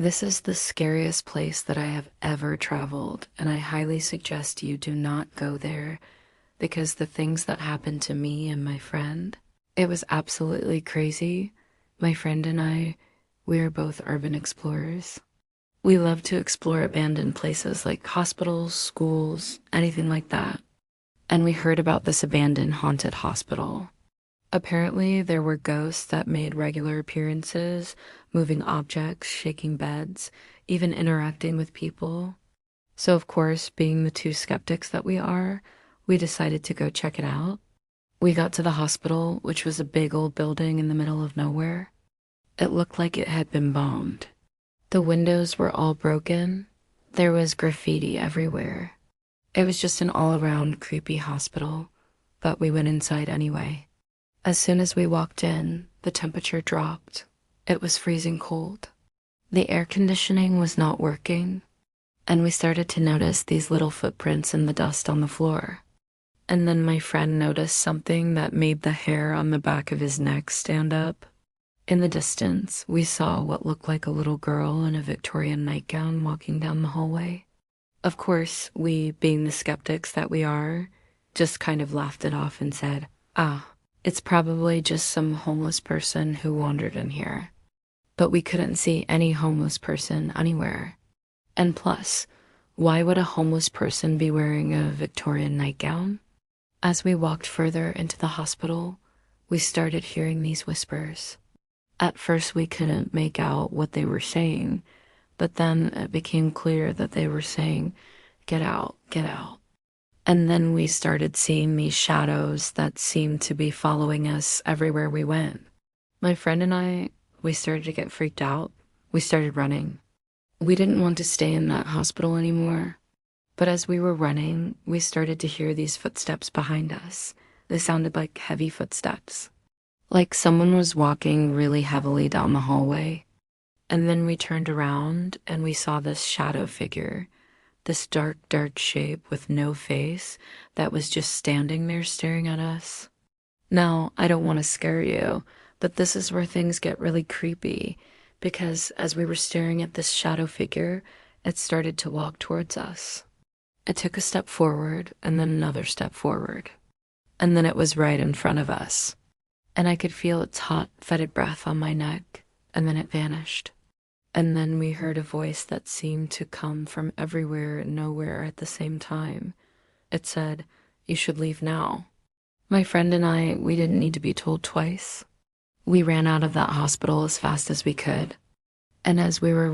This is the scariest place that I have ever traveled, and I highly suggest you do not go there because the things that happened to me and my friend, it was absolutely crazy. My friend and I, we are both urban explorers. We love to explore abandoned places like hospitals, schools, anything like that. And we heard about this abandoned haunted hospital. Apparently, there were ghosts that made regular appearances, moving objects, shaking beds, even interacting with people. So, of course, being the two skeptics that we are, we decided to go check it out. We got to the hospital, which was a big old building in the middle of nowhere. It looked like it had been bombed. The windows were all broken. There was graffiti everywhere. It was just an all-around creepy hospital, but we went inside anyway. As soon as we walked in, the temperature dropped. It was freezing cold. The air conditioning was not working, and we started to notice these little footprints in the dust on the floor. And then my friend noticed something that made the hair on the back of his neck stand up. In the distance, we saw what looked like a little girl in a Victorian nightgown walking down the hallway. Of course, we, being the skeptics that we are, just kind of laughed it off and said, it's probably just some homeless person who wandered in here. But we couldn't see any homeless person anywhere. And plus, why would a homeless person be wearing a Victorian nightgown? As we walked further into the hospital, we started hearing these whispers. At first, we couldn't make out what they were saying, but then it became clear that they were saying, "Get out, get out." And then we started seeing these shadows that seemed to be following us everywhere we went. My friend and I, we started to get freaked out. We started running. We didn't want to stay in that hospital anymore. But as we were running, we started to hear these footsteps behind us. They sounded like heavy footsteps, like someone was walking really heavily down the hallway. And then we turned around and we saw this shadow figure. This dark, dark shape with no face that was just standing there staring at us. Now, I don't want to scare you, but this is where things get really creepy because as we were staring at this shadow figure, it started to walk towards us. It took a step forward and then another step forward. And then it was right in front of us. And I could feel its hot, fetid breath on my neck, and then it vanished. And then we heard a voice that seemed to come from everywhere and nowhere at the same time. It said, "You should leave now." My friend and I, we didn't need to be told twice. We ran out of that hospital as fast as we could. And as we were